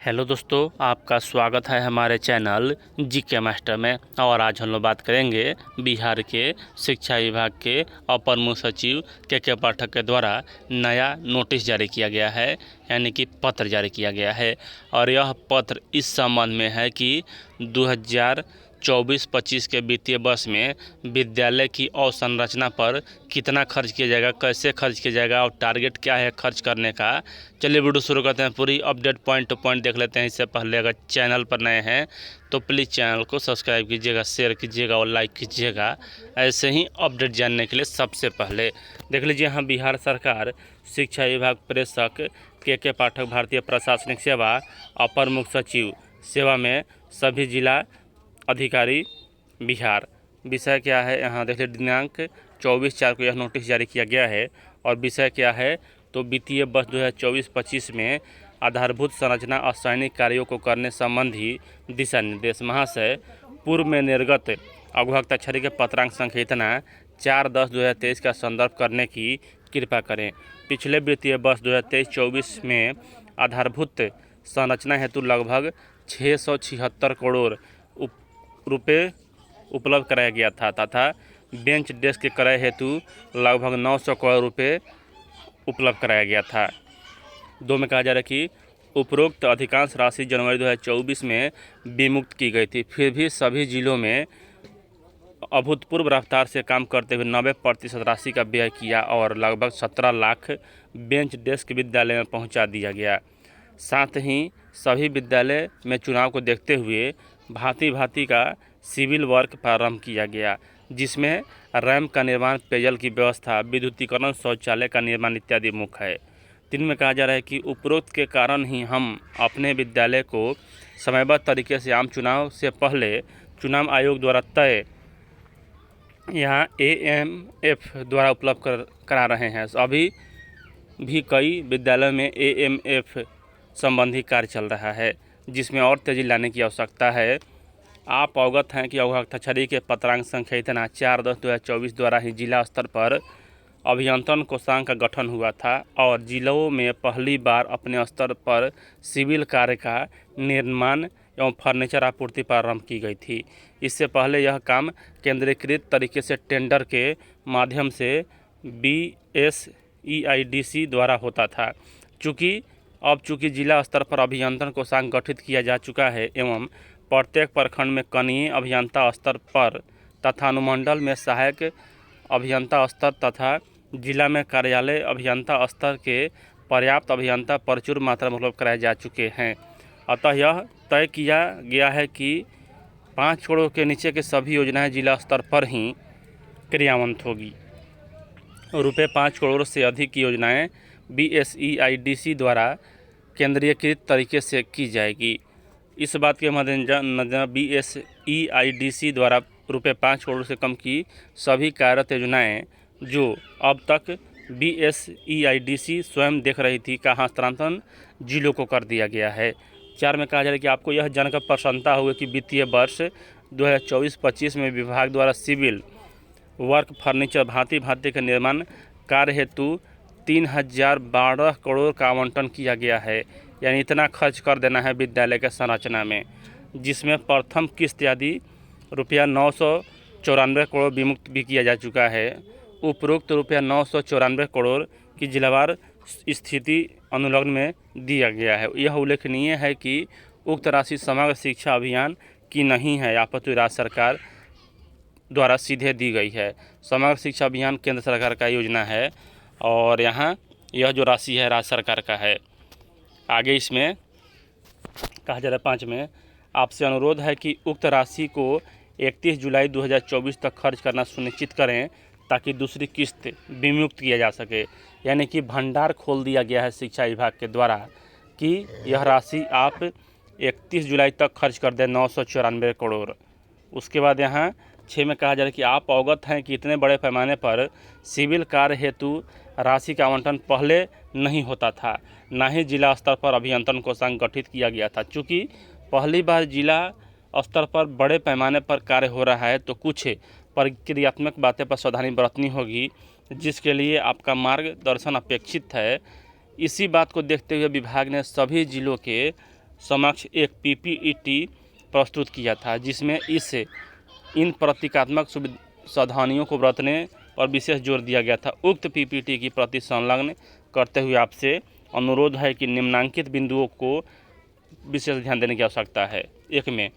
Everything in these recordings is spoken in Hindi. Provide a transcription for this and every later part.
हेलो दोस्तों, आपका स्वागत है हमारे चैनल जीके मास्टर में। और आज हम लोग बात करेंगे बिहार के शिक्षा विभाग के अपर मुख्य सचिव के पाठक के द्वारा नया नोटिस जारी किया गया है, यानी कि पत्र जारी किया गया है। और यह पत्र इस संबंध में है कि 2024-25 के वित्तीय वर्ष में विद्यालय की अवसंरचना पर कितना खर्च किया जाएगा, कैसे खर्च किया जाएगा और टारगेट क्या है खर्च करने का। चलिए वीडियो शुरू करते हैं। पूरी अपडेट पॉइंट टू पॉइंट देख लेते हैं। इससे पहले अगर चैनल पर नए हैं तो प्लीज़ चैनल को सब्सक्राइब कीजिएगा, शेयर कीजिएगा और लाइक कीजिएगा, ऐसे ही अपडेट जानने के लिए। सबसे पहले देख लीजिए, यहाँ बिहार सरकार शिक्षा विभाग प्रेषक के पाठक भारतीय प्रशासनिक सेवा अपर मुख्य सचिव सेवा में सभी जिला अधिकारी बिहार। विषय क्या है, यहाँ देखिए दिनांक 24/4 को यह नोटिस जारी किया गया है। और विषय क्या है तो वित्तीय वर्ष 2024-25 में आधारभूत संरचना और सैनिक कार्यों को करने संबंधी दिशा निर्देश। महाशय, पूर्व में निर्गत अवगताक्षरी के पत्रांक संख्या इतना 4/10/2023 का संदर्भ करने की कृपा करें। पिछले वित्तीय वर्ष 2023-24 में आधारभूत संरचना हेतु लगभग 676 करोड़ रुपये उपलब्ध कराया गया था तथा बेंच डेस्क के क्रय हेतु लगभग 900 करोड़ रुपये उपलब्ध कराया गया था। 2 में कहा जा रहा है कि उपरोक्त अधिकांश राशि जनवरी 2024 में विमुक्त की गई थी। फिर भी सभी जिलों में अभूतपूर्व रफ्तार से काम करते हुए 90% राशि का व्यय किया और लगभग 17 लाख बेंच डेस्क विद्यालय में पहुंचा दिया गया। साथ ही सभी विद्यालय में चुनाव को देखते हुए भांति का सिविल वर्क प्रारंभ किया गया, जिसमें रैंप का निर्माण, पेयजल की व्यवस्था, विद्युतीकरण, शौचालय का निर्माण इत्यादि मुख्य है। 3 में कहा जा रहा है कि उपरोक्त के कारण ही हम अपने विद्यालय को समयबद्ध तरीके से आम चुनाव से पहले चुनाव आयोग द्वारा तय यहाँ AMF द्वारा उपलब्ध करा रहे हैं। अभी भी कई विद्यालयों में AMF संबंधी कार्य चल रहा है, जिसमें और तेज़ी लाने की आवश्यकता है। आप अवगत हैं कि अवगताक्षरी के पत्रांक संख्या इतना 4/10/2024 द्वारा ही जिला स्तर पर अभियंत्रण कोषांग का गठन हुआ था और जिलों में पहली बार अपने स्तर पर सिविल कार्य का निर्माण एवं फर्नीचर आपूर्ति प्रारंभ की गई थी। इससे पहले यह काम केंद्रीकृत तरीके से टेंडर के माध्यम से BSEIDC द्वारा होता था। चूँकि जिला स्तर पर अभियंत्रण कोषांग गठित किया जा चुका है एवं प्रत्येक प्रखंड में कनीय अभियंता स्तर पर तथा अनुमंडल में सहायक अभियंता स्तर तथा जिला में कार्यालय अभियंता स्तर के पर्याप्त अभियंता प्रचुर मात्रा में उपलब्ध कराए जा चुके हैं। अतः यह तय किया गया है कि 5 करोड़ के नीचे के सभी योजनाएं जिला स्तर पर ही क्रियान्वित होगी। रुपये 5 करोड़ से अधिक की योजनाएं BSEIDC द्वारा केंद्रीयकृत तरीके से की जाएगी। इस बात के मद्देनजर BSEIDC द्वारा रुपये 5 करोड़ से कम की सभी कार्यरत योजनाएं जो अब तक BSEIDC स्वयं देख रही थी का हस्तांतरण जिलों को कर दिया गया है। 4 में कहा जा रहा है कि आपको यह जानकर प्रसन्नता हुई कि वित्तीय वर्ष 2024-25 में विभाग द्वारा सिविल वर्क, फर्नीचर, भांति के निर्माण कार्य हेतु 3012 करोड़ का आवंटन किया गया है। यानी इतना खर्च कर देना है विद्यालय के संरचना में, जिसमें प्रथम किस्त आदि रुपया 994 करोड़ विमुक्त भी किया जा चुका है। उपरोक्त रुपया 994 करोड़ की जिलावार स्थिति अनुलग्न में दिया गया है। यह उल्लेखनीय है कि उक्त राशि समग्र शिक्षा अभियान की नहीं है, आपूर्ति राज्य सरकार द्वारा सीधे दी गई है। समग्र शिक्षा अभियान केंद्र सरकार का योजना है और यहाँ यह जो राशि है राज्य सरकार का है। आगे इसमें कहा जा रहा है 5 में, आपसे अनुरोध है कि उक्त राशि को 31 जुलाई 2024 तक खर्च करना सुनिश्चित करें ताकि दूसरी किस्त विमुक्त किया जा सके। यानी कि भंडार खोल दिया गया है शिक्षा विभाग के द्वारा कि यह राशि आप 31 जुलाई तक खर्च कर दें, 994 करोड़। उसके बाद यहाँ 6 में कहा जा रहा है कि आप अवगत हैं कि इतने बड़े पैमाने पर सिविल कार्य हेतु राशि का आवंटन पहले नहीं होता था, ना ही जिला स्तर पर अभियंत्रण कोषांग गठित किया गया था। चूँकि पहली बार जिला स्तर पर बड़े पैमाने पर कार्य हो रहा है तो कुछ प्रक्रियात्मक बातें पर सावधानी बरतनी होगी, जिसके लिए आपका मार्गदर्शन अपेक्षित है। इसी बात को देखते हुए विभाग ने सभी जिलों के समक्ष एक PPT प्रस्तुत किया था, जिसमें इन प्रतीकात्मक सावधानियों को बरतने पर विशेष जोर दिया गया था। उक्त PPT की प्रति संलग्न करते हुए आपसे अनुरोध है कि निम्नांकित बिंदुओं को विशेष ध्यान देने की आवश्यकता है। एक में,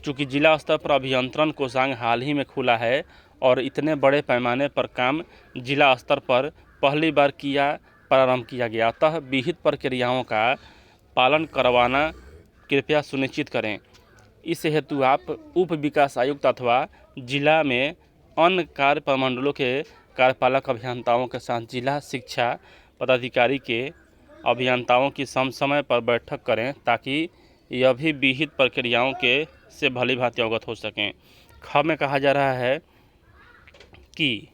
चूँकि जिला स्तर पर अभियंत्रण कोषांग हाल ही में खुला है और इतने बड़े पैमाने पर काम जिला स्तर पर पहली बार प्रारंभ किया गया, अतः विहित प्रक्रियाओं का पालन करवाना कृपया सुनिश्चित करें। इस हेतु आप उप विकास आयुक्त अथवा जिला में अन्य कार्य प्रमंडलों के कार्यपालक अभियंताओं के साथ जिला शिक्षा पदाधिकारी के अभियंताओं की समय पर बैठक करें, ताकि यह भी विहित प्रक्रियाओं के से भली भांति अवगत हो सकें। ख में कहा जा रहा है कि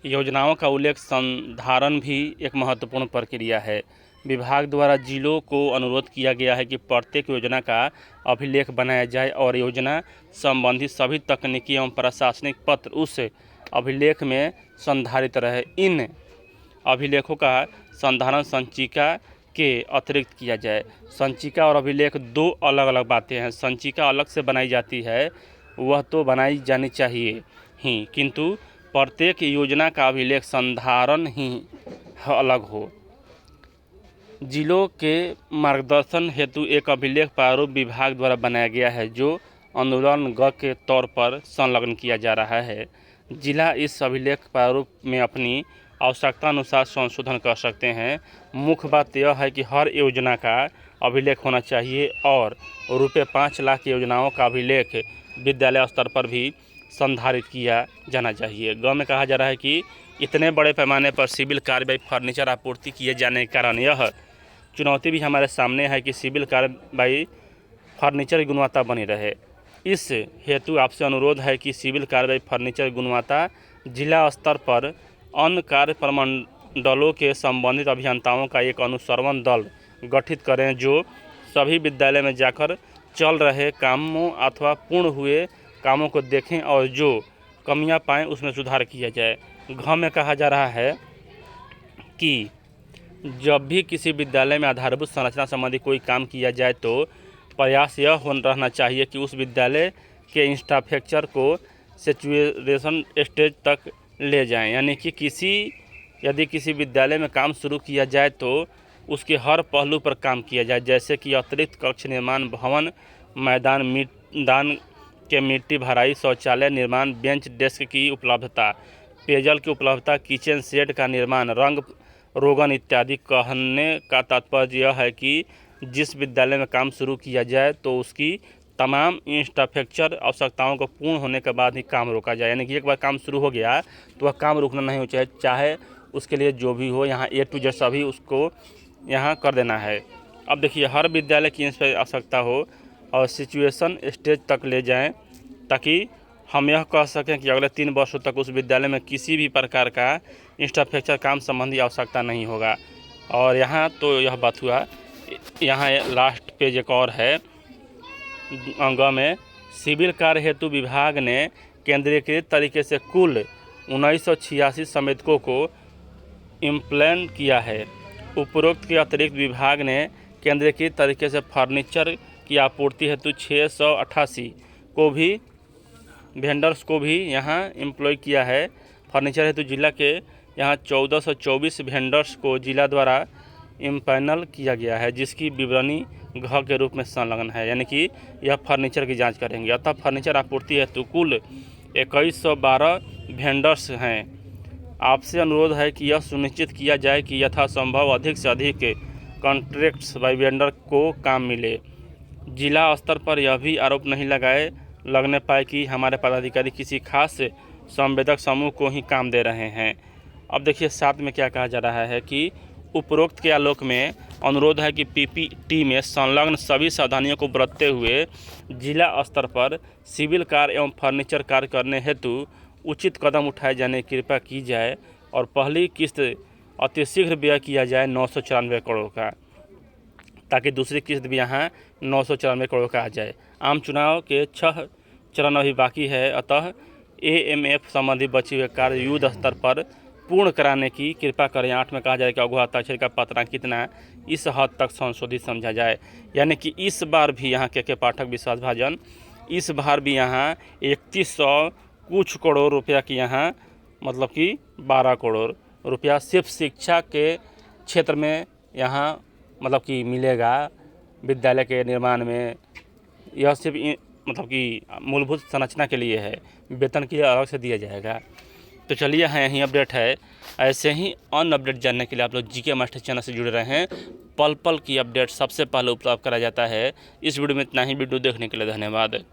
योजनाओं का उल्लेख संधारण भी एक महत्वपूर्ण प्रक्रिया है। विभाग द्वारा जिलों को अनुरोध किया गया है कि प्रत्येक योजना का अभिलेख बनाया जाए और योजना संबंधी सभी तकनीकी एवं प्रशासनिक पत्र उस अभिलेख में संधारित रहे। इन अभिलेखों का संधारण संचिका के अतिरिक्त किया जाए। संचिका और अभिलेख दो अलग अलग बातें हैं। संचिका अलग से बनाई जाती है, वह तो बनाई जानी चाहिए ही, किंतु प्रत्येक योजना का अभिलेख संधारण ही अलग हो। जिलों के मार्गदर्शन हेतु एक अभिलेख प्रारूप विभाग द्वारा बनाया गया है, जो आंदोलन ग के तौर पर संलग्न किया जा रहा है। जिला इस अभिलेख प्रारूप में अपनी आवश्यकता अनुसार संशोधन कर सकते हैं। मुख्य बात यह है कि हर योजना का अभिलेख होना चाहिए और ₹5 लाख की योजनाओं का अभिलेख विद्यालय स्तर पर भी संधारित किया जाना चाहिए। ग में कहा जा रहा है कि इतने बड़े पैमाने पर सिविल कार्रवाई फर्नीचर आपूर्ति किए जाने के कारण यह चुनौती भी हमारे सामने है कि सिविल कार्रवाई फर्नीचर की गुणवत्ता बनी रहे। इस हेतु आपसे अनुरोध है कि सिविल कार्रवाई फर्नीचर गुणवत्ता जिला स्तर पर अन्य कार्य प्रमंडलों के संबंधित अभियंताओं का एक अनुश्रवण दल गठित करें, जो सभी विद्यालय में जाकर चल रहे कामों अथवा पूर्ण हुए कामों को देखें और जो कमियां पाएं उसमें सुधार किया जाए। घ में कहा जा रहा है कि जब भी किसी विद्यालय में आधारभूत संरचना संबंधी कोई काम किया जाए तो प्रयास यह रहना चाहिए कि उस विद्यालय के इंफ्रास्ट्रक्चर को सैचुरेशन स्टेज तक ले जाएं। यानी कि यदि किसी विद्यालय में काम शुरू किया जाए तो उसके हर पहलू पर काम किया जाए, जैसे कि अतिरिक्त कक्ष निर्माण, भवन मैदान के मिट्टी भराई, शौचालय निर्माण, बेंच डेस्क की उपलब्धता, पेयजल की उपलब्धता, किचन सेट का निर्माण, रंग रोगन इत्यादि। कहने का तात्पर्य यह है कि जिस विद्यालय में काम शुरू किया जाए तो उसकी तमाम इंफ्रास्ट्रक्चर आवश्यकताओं को पूर्ण होने के बाद ही काम रोका जाए। यानी कि एक बार काम शुरू हो गया तो वह काम रुकना नहीं हो चाहे उसके लिए जो भी हो, यहाँ A to Z सभी उसको यहाँ कर देना है। अब देखिए, हर विद्यालय की इस पर आवश्यकता हो और सिचुएशन स्टेज तक ले जाएं, ताकि हम यह कह सकें कि अगले 3 वर्षों तक उस विद्यालय में किसी भी प्रकार का इंफ्रास्ट्रक्चर काम संबंधी आवश्यकता नहीं होगा। और यहाँ तो यह बात हुआ। यहाँ लास्ट पेज एक और है। अंग में सिविल कार्य हेतु विभाग ने केंद्रीकृत तरीके से कुल 1986 समेतकों को इम्प्लेंट किया है। उपरोक्त के अतिरिक्त विभाग ने केंद्रीकृत तरीके से फर्नीचर की आपूर्ति हेतु 688 को भी वेंडर्स को भी यहाँ एम्प्लॉय किया है। फर्नीचर हेतु जिला के यहाँ 1424 वेंडर्स को जिला द्वारा इम्पैनल किया गया है, जिसकी विवरणी घ के रूप में संलग्न है। यानी कि यह फर्नीचर की जांच करेंगे। अतः फर्नीचर आपूर्ति हेतु कुल 2112 वेंडर्स हैं। आपसे अनुरोध है कि यह सुनिश्चित किया जाए कि यथासंभव अधिक से अधिक कॉन्ट्रैक्ट्स बाय वेंडर को काम मिले। जिला स्तर पर यह भी आरोप नहीं लगने पाए कि हमारे पदाधिकारी किसी खास संवेदक समूह को ही काम दे रहे हैं। अब देखिए, साथ में क्या कहा जा रहा है कि उपरोक्त के आलोक में अनुरोध है कि PPT में संलग्न सभी सावधानियों को बरतते हुए जिला स्तर पर सिविल कार्य एवं फर्नीचर कार्य करने हेतु उचित कदम उठाए जाने की कृपा की जाए और पहली किस्त अतिशीघ्र व्यय किया जाए 994 करोड़ का, ताकि दूसरी किस्त भी यहाँ 994 करोड़ का आ जाए। आम चुनाव के 6 चरण अभी बाकी है, अतः AMF संबंधी बचे हुए कार्य युद्ध स्तर पर पूर्ण कराने की कृपा करें। 8 में कहा जाए कि अगुआ हस्ताक्षर का पतना कितना है, इस हद तक संशोधित समझा जाए। यानी कि इस बार भी यहाँ के पाठक विश्वास भाजन, इस बार भी यहाँ 3100 कुछ करोड़ रुपया की यहाँ मतलब कि 12 करोड़ रुपया सिर्फ शिक्षा के क्षेत्र में यहाँ मतलब कि मिलेगा विद्यालय के निर्माण में। यह सिर्फ मतलब कि मूलभूत संरचना के लिए है, वेतन के लिए अलग से दिया जाएगा। तो चलिए यहाँ यही अपडेट है। ऐसे ही अन्य अपडेट जानने के लिए आप लोग जीके मास्टर चैनल से जुड़े रहें। पल पल की अपडेट सबसे पहले उपलब्ध कराया जाता है। इस वीडियो में इतना ही। वीडियो देखने के लिए धन्यवाद।